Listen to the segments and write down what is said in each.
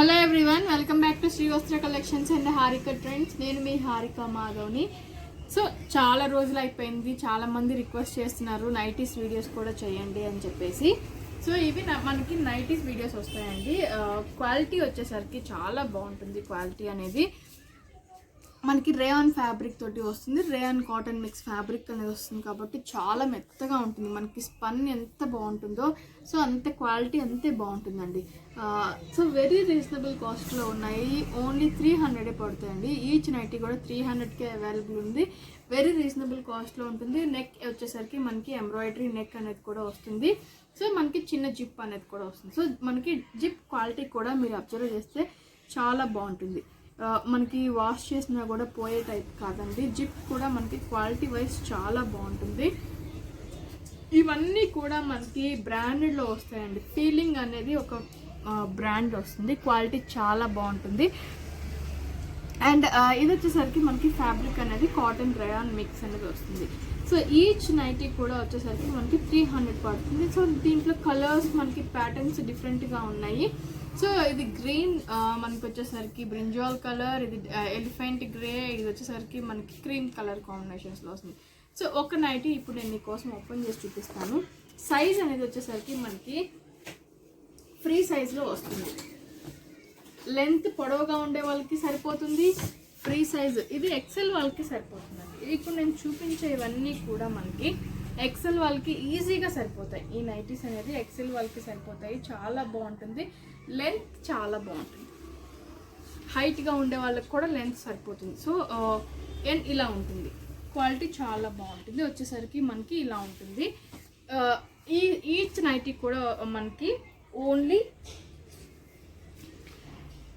Hello everyone, welcome back to Shri Vastra collections and Harika trends. నేను మీ Harika మాధవ్ని. So చాలా రోజులు అయిపోయింది, చాలా మంది రిక్వెస్ట్ చేస్తున్నారు నైటీస్ వీడియోస్ కూడా చేయండి అని చెప్పేసి. సో ఇవి మనకి నైటీస్ వీడియోస్ వస్తాయండి. క్వాలిటీ వచ్చేసరికి చాలా బాగుంటుంది. క్వాలిటీ అనేది మనకి రేయాన్ ఫ్యాబ్రిక్ తోటి వస్తుంది. రేయాన్ కాటన్ మిక్స్ ఫ్యాబ్రిక్ అనేది వస్తుంది కాబట్టి చాలా మెత్తగా ఉంటుంది. మనకి స్పన్ ఎంత బాగుంటుందో సో అంతే క్వాలిటీ అంతే బాగుంటుందండి. సో వెరీ రీజనబుల్ కాస్ట్లో ఉన్నాయి. ఓన్లీ 300 పడుతాయండి. ఈచ్ నైటీ కూడా 300కే అవైలబుల్ ఉంది. వెరీ రీజనబుల్ కాస్ట్లో ఉంటుంది. నెక్ వచ్చేసరికి మనకి ఎంబ్రాయిడరీ నెక్ అనేది కూడా వస్తుంది. సో మనకి చిన్న జిప్ అనేది కూడా వస్తుంది. సో మనకి జిప్ క్వాలిటీ కూడా మీరు అబ్జర్వ్ చేస్తే చాలా బాగుంటుంది. మనకి వాష్ చేసినా కూడా పోయే టైప్ కాదండి. జిప్ కూడా మనకి క్వాలిటీ వైజ్ చాలా బాగుంటుంది. ఇవన్నీ కూడా మనకి బ్రాండెడ్లో వస్తాయండి. ఫీలింగ్ అనేది ఒక బ్రాండ్ వస్తుంది. క్వాలిటీ చాలా బాగుంటుంది. అండ్ ఇది వచ్చేసరికి మనకి ఫ్యాబ్రిక్ అనేది కాటన్ రేయాన్ మిక్స్ అనేది వస్తుంది. సో ఈచ్ నైటీ కూడా వచ్చేసరికి మనకి 300 పడుతుంది. సో దీంట్లో కలర్స్ మనకి ప్యాటర్న్స్ డిఫరెంట్గా ఉన్నాయి. సో ఇది గ్రీన్ మనకి వచ్చేసరికి బ్రింజాల్ కలర్, ఇది ఎలిఫెంట్ గ్రే, ఇది వచ్చేసరికి మనకి క్రీమ్ కలర్ కాంబినేషన్స్లో వస్తుంది. సో ఒక నైటీ ఇప్పుడు నేను మీకోసం ఓపెన్ చేసి చూపిస్తాను. సైజ్ అనేది వచ్చేసరికి మనకి ఫ్రీ సైజ్లో వస్తుంది. లెంత్ పొడవుగా ఉండే వాళ్ళకి సరిపోతుంది. ఫ్రీ సైజ్ ఇది ఎక్సెల్ వాళ్ళకి సరిపోతుందండి. ఇప్పుడు నేను చూపించే ఇవన్నీ కూడా మనకి ఎక్సెల్ వాళ్ళకి ఈజీగా సరిపోతాయి. ఈ నైటీస్ అనేది ఎక్సెల్ వాళ్ళకి సరిపోతాయి. చాలా బాగుంటుంది. లెంత్ చాలా బాగుంటుంది. హైట్గా ఉండే వాళ్ళకి కూడా లెంత్ సరిపోతుంది. సో ఇలా ఉంటుంది. క్వాలిటీ చాలా బాగుంటుంది. వచ్చేసరికి మనకి ఇలా ఉంటుంది. ఈచ్ నైటీ కూడా మనకి ఓన్లీ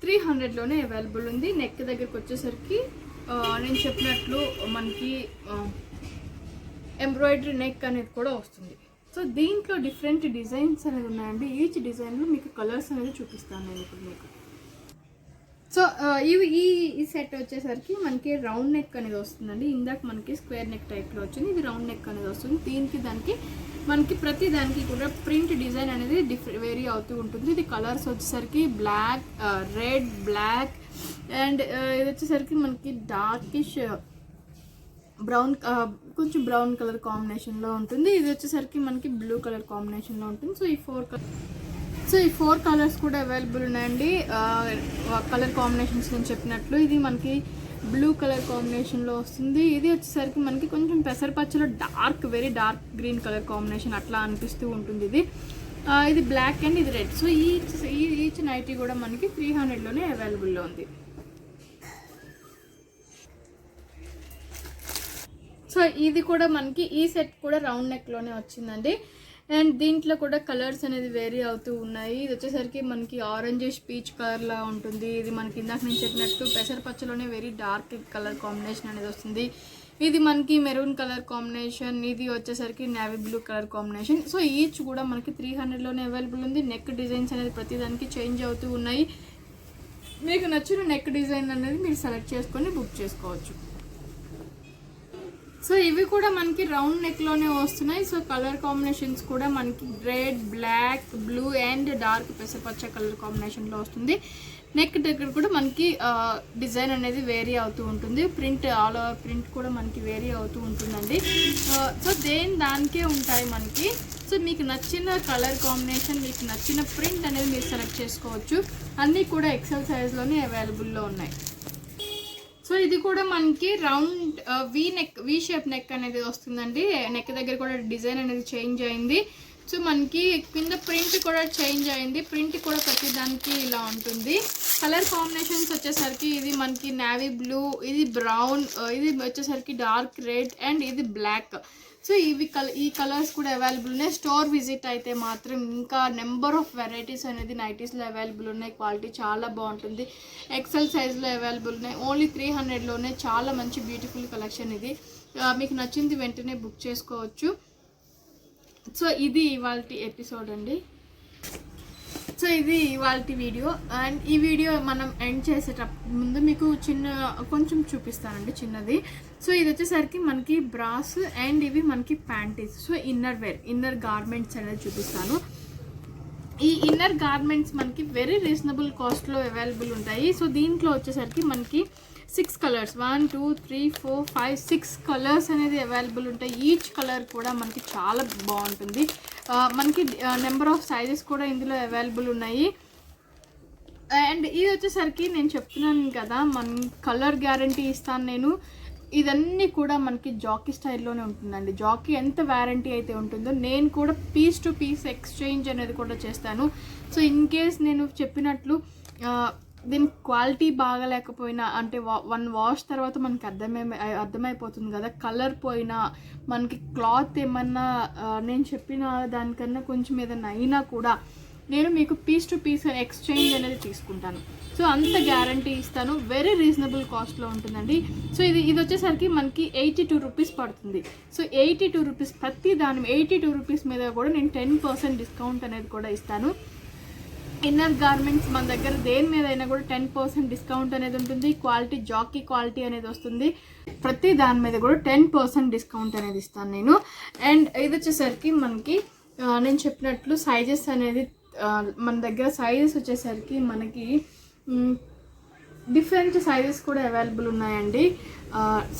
300లోనే అవైలబుల్ ఉంది. నెక్ దగ్గరికి వచ్చేసరికి నేను చెప్పినట్లు మనకి ఎంబ్రాయిడరీ నెక్ అనేది కూడా వస్తుంది. సో దీంట్లో డిఫరెంట్ డిజైన్స్ అనేది ఉన్నాయండి. ఈచ్ డిజైన్లో మీకు కలర్స్ అనేది చూపిస్తాను నేను ఇప్పుడు మీకు. సో ఈ సెట్ వచ్చేసరికి మనకి రౌండ్ నెక్ అనేది వస్తుందండి. ఇందాక మనకి స్క్వేర్ నెక్ టైప్లో వచ్చింది. ఇది రౌండ్ నెక్ అనేది వస్తుంది. దానికి మనకి ప్రతి దానికి కూడా ప్రింట్ డిజైన్ అనేది వేరీ అవుతూ ఉంటుంది. ఇది కలర్స్ వచ్చేసరికి బ్లాక్, రెడ్, బ్లాక్ అండ్ ఇది వచ్చేసరికి మనకి డార్కిష్ బ్రౌన్, కొంచెం బ్రౌన్ కలర్ కాంబినేషన్లో ఉంటుంది. ఇది వచ్చేసరికి మనకి బ్లూ కలర్ కాంబినేషన్లో ఉంటుంది. సో ఈ ఫోర్ కలర్స్ కూడా అవైలబుల్ ఉన్నాయండి. కలర్ కాంబినేషన్స్ నేను చెప్పినట్లు ఇది మనకి బ్లూ కలర్ కాంబినేషన్లో వస్తుంది. ఇది వచ్చేసరికి మనకి కొంచెం పెసరపచ్చలో very dark green colour combination అట్లా అనిపిస్తూ ఉంటుంది. ఇది బ్లాక్ అండ్ ఇది రెడ్. సో ఈచ్ నైటీ కూడా మనకి 300లోనే అవైలబుల్లో ఉంది. సో ఇది కూడా మనకి ఈ సెట్ కూడా రౌండ్ నెక్లోనే వచ్చిందండి. అండ్ దీంట్లో కూడా కలర్స్ అనేది వేరీ అవుతూ ఉన్నాయి. ఇది వచ్చేసరికి మనకి ఆరెంజిష్ పీచ్ కలర్లా ఉంటుంది. ఇది మనకి ఇందాక నేను చెప్పినట్టు పెసరపచ్చలోనే వెరీ డార్క్ కలర్ కాంబినేషన్ అనేది వస్తుంది. ఇది మనకి మెరూన్ కలర్ కాంబినేషన్, ఇది వచ్చేసరికి navy blue colour combination. So each కూడా మనకి 300లోనే అవైలబుల్ ఉంది. నెక్ డిజైన్స్ అనేది ప్రతిదానికి చేంజ్ అవుతూ ఉన్నాయి. మీకు నచ్చిన నెక్ డిజైన్ అనేది మీరు సెలెక్ట్ చేసుకొని బుక్ చేసుకోవచ్చు. సో ఇవి కూడా మనకి రౌండ్ నెక్లోనే వస్తున్నాయి. సో కలర్ కాంబినేషన్స్ కూడా మనకి red, black, blue and dark పెసరపచ్చ కలర్ కాంబినేషన్లో వస్తుంది. నెక్ దగ్గర కూడా మనకి డిజైన్ అనేది వేరీ అవుతూ ఉంటుంది. ప్రింట్ ఆల్ ఓవర్ ప్రింట్ కూడా మనకి వేరీ అవుతూ ఉంటుందండి. సో దానికే ఉంటాయి మనకి. సో మీకు నచ్చిన కలర్ కాంబినేషన్, మీకు నచ్చిన ప్రింట్ అనేది మీరు సెలెక్ట్ చేసుకోవచ్చు. అన్నీ కూడా ఎక్సెల్ సైజ్లోనే అవైలబుల్లో ఉన్నాయి. సో ఇది కూడా మనకి రౌండ్ వీ షేప్ నెక్ అనేది వస్తుందండి. నెక్ దగ్గర కూడా డిజైన్ అనేది చేంజ్ అయింది. సో మనకి కింద ప్రింట్ కూడా చేంజ్ అయింది. ప్రింట్ కూడా ప్రతి దానికి ఇలా ఉంటుంది. కలర్ కాంబినేషన్స్ వచ్చేసరికి ఇది మనకి నేవీ బ్లూ, ఇది బ్రౌన్, ఇది వచ్చేసరికి డార్క్ రెడ్ అండ్ ఇది బ్లాక్. సో ఈ కలర్స్ కూడా అవైలబుల్ ఉన్నాయి. స్టోర్ విజిట్ అయితే మాత్రం ఇంకా నెంబర్ ఆఫ్ వెరైటీస్ అనేది నైటీస్లో అవైలబుల్ ఉన్నాయి. క్వాలిటీ చాలా బాగుంటుంది. ఎక్సెల్ సైజ్లో అవైలబుల్ ఉన్నాయి. ఓన్లీ 300లోనే చాలా మంచి బ్యూటిఫుల్ కలెక్షన్ ఇది. మీకు నచ్చింది వెంటనే బుక్ చేసుకోవచ్చు. సో ఇది ఇవాళ ఎపిసోడ్ అండి. సో ఇది ఇవాళ వీడియో. అండ్ ఈ వీడియో మనం ఎండ్ చేసేటప్పుడు ముందు మీకు కొంచెం చూపిస్తానండి చిన్నది. సో ఇది వచ్చేసరికి మనకి బ్రాస్ అండ్ ఇవి మనకి ప్యాంటీస్. సో ఇన్నర్ గార్మెంట్స్ అనేది చూపిస్తాను. ఈ ఇన్నర్ గార్మెంట్స్ మనకి వెరీ రీజనబుల్ కాస్ట్లో అవైలబుల్ ఉంటాయి. సో దీంట్లో వచ్చేసరికి మనకి 6 కలర్స్ 1 2 3 4 5 6 కలర్స్ అనేది అవైలబుల్ ఉంటాయి. ఈచ్ కలర్ కూడా మనకి చాలా బాగుంటుంది. మనకి నెంబర్ ఆఫ్ సైజెస్ కూడా ఇందులో అవైలబుల్ ఉన్నాయి. అండ్ ఇది వచ్చేసరికి నేను చెప్తున్నాను కదా, మన కలర్ గ్యారంటీ ఇస్తాను నేను. ఇదన్నీ కూడా మనకి జాకీ స్టైల్లోనే ఉంటుందండి. జాకీ ఎంత వ్యారంటీ అయితే ఉంటుందో నేను కూడా పీస్ టు పీస్ ఎక్స్చేంజ్ అనేది కూడా చేస్తాను. సో ఇన్ కేస్ నేను చెప్పినట్లు దీని క్వాలిటీ బాగాలేకపోయినా, అంటే 1 వాష్ తర్వాత మనకి అర్థమైపోతుంది కదా, కలర్ పోయినా మనకి క్లాత్ ఏమన్నా నేను చెప్పిన దానికన్నా కొంచెం ఏదైనా అయినా కూడా నేను మీకు పీస్ టు పీస్ ఎక్స్చేంజ్ అనేది తీసుకుంటాను. సో అంత గ్యారంటీ ఇస్తాను. వెరీ రీజనబుల్ కాస్ట్లో ఉంటుందండి. సో ఇది వచ్చేసరికి మనకి 82 రూపీస్ పడుతుంది. సో 82 రూపీస్ ప్రతి దాని 82 రూపీస్ మీద కూడా నేను 10% డిస్కౌంట్ అనేది కూడా ఇస్తాను. ఇన్నర్ గార్మెంట్స్ మన దగ్గర దేని మీద అయినా కూడా 10% డిస్కౌంట్ అనేది ఉంటుంది. క్వాలిటీ జాకీ క్వాలిటీ అనేది వస్తుంది. ప్రతి దాని మీద కూడా 10% డిస్కౌంట్ అనేది ఇస్తాను నేను. అండ్ ఇది వచ్చేసరికి మనకి నేను చెప్పినట్లు సైజెస్ అనేది మన దగ్గర సైజెస్ వచ్చేసరికి మనకి డిఫరెంట్ సైజెస్ కూడా అవైలబుల్ ఉన్నాయండి.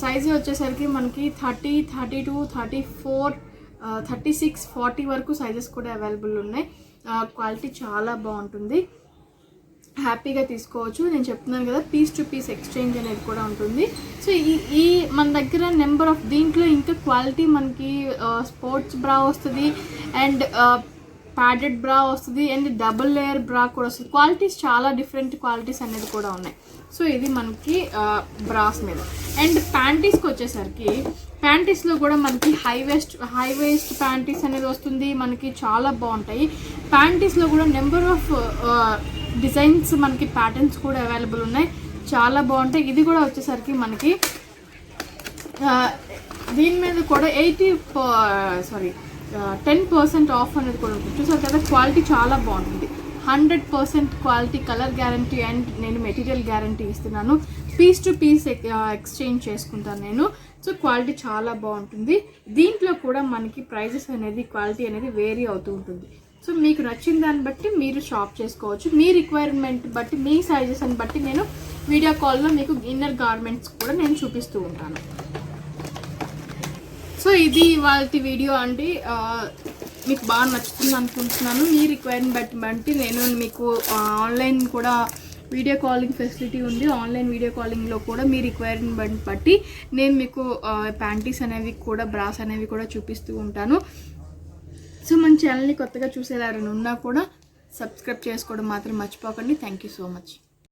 సైజు వచ్చేసరికి మనకి 30, 32, 34, 36, 40 వరకు సైజెస్ కూడా అవైలబుల్ ఉన్నాయి. క్వాలిటీ చాలా బాగుంటుంది, హ్యాపీగా తీసుకోవచ్చు. నేను చెప్తున్నాను కదా, పీస్ టు పీస్ ఎక్స్చేంజ్ అనేది కూడా ఉంటుంది. సో ఈ మన దగ్గర నెంబర్ ఆఫ్ దీంట్లో ఇంకా క్వాలిటీ మనకి స్పోర్ట్స్ బ్రా వస్తుంది, అండ్ ప్యాడెడ్ బ్రా వస్తుంది, అండ్ డబుల్ లేయర్ బ్రా కూడా వస్తుంది. క్వాలిటీస్ చాలా డిఫరెంట్ క్వాలిటీస్ అనేది కూడా ఉన్నాయి. సో ఇది మనకి బ్రాస్ మీద. అండ్ ప్యాంటీస్కి వచ్చేసరికి ప్యాంటీస్లో కూడా మనకి హై వేస్ట్ ప్యాంటీస్ అనేది వస్తుంది. మనకి చాలా బాగుంటాయి. ప్యాంటీస్లో కూడా నెంబర్ ఆఫ్ డిజైన్స్ మనకి ప్యాటర్న్స్ కూడా అవైలబుల్ ఉన్నాయి, చాలా బాగుంటాయి. ఇది కూడా వచ్చేసరికి మనకి దీని మీద కూడా 10% ఆఫ్ అనేది కూడా ఉంటుంది. చూసారు కదా, క్వాలిటీ చాలా బాగుంటుంది. 100% క్వాలిటీ, కలర్ గ్యారంటీ, అండ్ నేను మెటీరియల్ గ్యారంటీ ఇస్తున్నాను. పీస్ టు పీస్ ఎక్స్చేంజ్ చేసుకుంటాను నేను. సో క్వాలిటీ చాలా బాగుంటుంది. దీంట్లో కూడా మనకి ప్రైజెస్ అనేది, క్వాలిటీ అనేది వేరీ అవుతూ ఉంటుంది. సో మీకు నచ్చిన దాన్ని బట్టి మీరు షాప్ చేసుకోవచ్చు. మీ రిక్వైర్మెంట్ బట్టి, మీ సైజెస్ని బట్టి నేను వీడియో కాల్లో మీకు ఇన్నర్ గార్మెంట్స్ కూడా నేను చూపిస్తూ ఉంటాను. సో ఇది ఇవాళ వీడియో అండి. మీకు బాగా నచ్చుతుంది అనుకుంటున్నాను. మీ రిక్వైర్మెంట్ బట్టి నేను మీకు ఆన్లైన్ కూడా వీడియో కాలింగ్ ఫెసిలిటీ ఉంది. ఆన్లైన్ వీడియో కాలింగ్లో కూడా మీ రిక్వైర్మెంట్ బట్టి నేను మీకు ప్యాంటీస్ అనేవి కూడా, బ్రాస్ అనేవి కూడా చూపిస్తూ ఉంటాను. సో మన ఛానల్ని కొత్తగా చూసేవారు ఉన్నా కూడా సబ్స్క్రైబ్ చేసుకోవడం మాత్రం మర్చిపోకండి. Thank you so much.